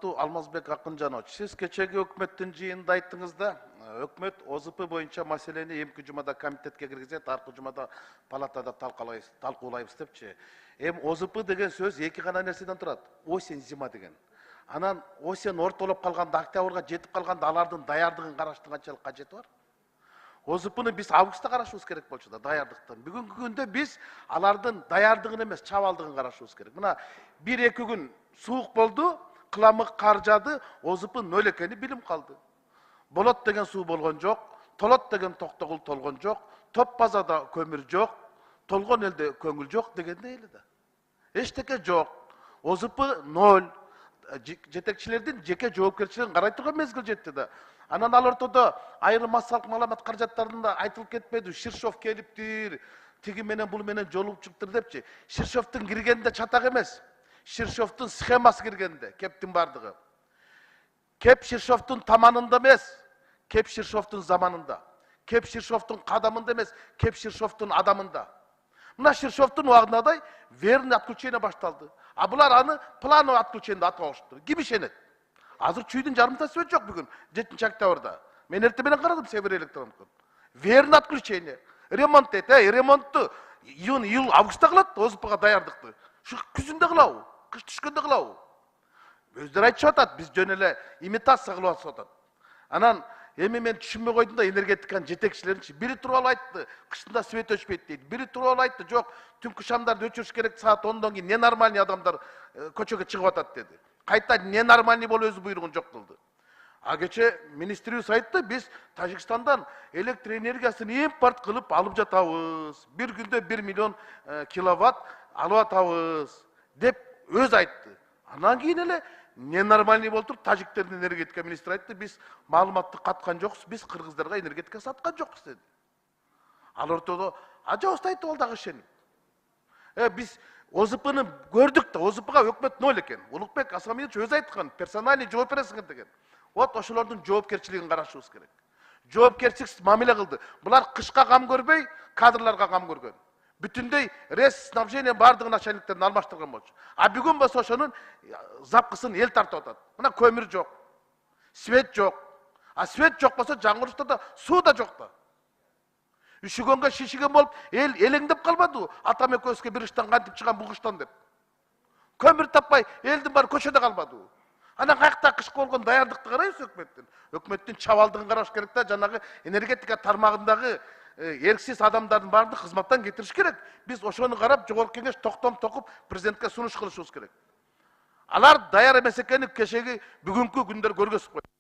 Урматтуу Алмазбек Акынжанович, сиз кечеги өкмөттүн жыйынында айттыңыз да, өкмөт ОЗП боюнча маселени эмки жумада комитетке киргизет, аркы жумада палатада талкуулайбыз депчи. ОЗП деген сөз эки гана нерседен турат. Осень, зима деген. Анан осень ортолоп калганда, октябрга жетип калганда алардын даярдыгын караштын канчалык кажети бар? ОЗПны биз августта карашыбыз керек болчу да, даярдыктан. Бүгүнкү күндө биз алардын даярдыгын эмес, чабалдыгын карашыбыз керек. Мына 1-2 күн суук болду, кыламык кар жаады, ОЗП нөл экени билим калды. Болот деген суу болгон жок, толот деген токтогул толгон жок, топ базада көмүр жок, толгон элде көңүл жок дегендей эле да. Эчтеке жок. ОЗП нөл. Жетекчилердин жеке жоопкерчилигин карай турган мезгил жетти да. Анан ал ортодо айрым массалык маалымат каражаттарында айтылып кетпеди, Ширшов келиптир, тиги менен бул менен жолугуп чыктыр депчи. Ширшовдун киргенде чатак эмес. Ширшовдун схемасы киргенде, кептин бардыгы. Кеп Ширшовдун таманында эмес, кеп Ширшовдун заманында. Кеп Ширшовдун кадамында эмес, кеп Ширшовдун адамында. Мына Ширшовдун убагындай верный отключение башталды. А булар аны плановый отключение атап алышты. Ким ишенет? Азыр чүйдүн жарымтасы жок бүгүн, 7-октябрда. Мен эрте менен карадым Север электрондон. Верный отключение. Ремонт эт, ремонтту июнь, августта кылат, ОЗПга даярдыкты. Шу күзүндө кылабы, кыш түшкөндө кылабы. Өздөрү айтышып атат, биз жөн эле имитация кылып атат. Анан эми мен түшүнбөй койдум да энергетиканын жетекчилеринчи. Бири туруп алып айтты, кышында свет өчпөйт дейт. Бири туруп алып айтты, жок, түнкү шамдарды өчүрүш керек, саат 10дон кийин ненормальный адамдар көчөгө чыгып атат деди. Кайта ненормальный болуп өзү буйругун жок кылды. А кече министрибиз айтты, биз Тажикстандан электр энергиясын импорт кылып алып жатабыз. Бир күндө 1 миллион киловатт алып атабыз деп өз айтты. Анан кийин эле ненормальный болуп туруп тажиктердин энергетика министри айтты, биз маалыматты каткан жокпуз, биз кыргыздарга энергетика саткан жокпуз деди. Ал ортодо ажабыз айтты ол дагы ишенип. Биз ОЗПны көрдүк да, ОЗПга өкмөт нөл экен. Улукбек Асамиевич өз айткан, персональный жооп бересиңер деген. Вот ошолордун жоопкерчилигин карашыбыз керек. Жоопкерчиликсиз мамиле кылды. Булар кышка кам көрбөй, кадрларга кам көргөн. Бүтүндөй рес снабжение бардыгы начальниктерин алмаштырган болчу. А бүгүн болсо ошонун запкысын эл тартып атат. Мына көмүр жок, свет жок. А свет жок болсо жаңырышта да суу да жок да. Үшүгөнгө шишиген болуп, эл элеңдеп калбады. Атам экөөбүзгө бир ыштан кантип чыган бул кыштан деп. Көмүр таппай, элдин баары көчөдө калбады. Анан каякта кышкы болгон даярдыкты карайбыз өкмөттүн. Өкмөттүн чабалдыгын караш керек да, жанагы энергетика тармагындагы эрксиз адамдардын баарын кызматтан кетириш керек. Биз ошону карап, жогорку кеңеш токтом токуп президентке сунуш кылышыбыз керек. Алар даяр эмес экени кечеги бүгүнкү күндөр көргөзүп койду.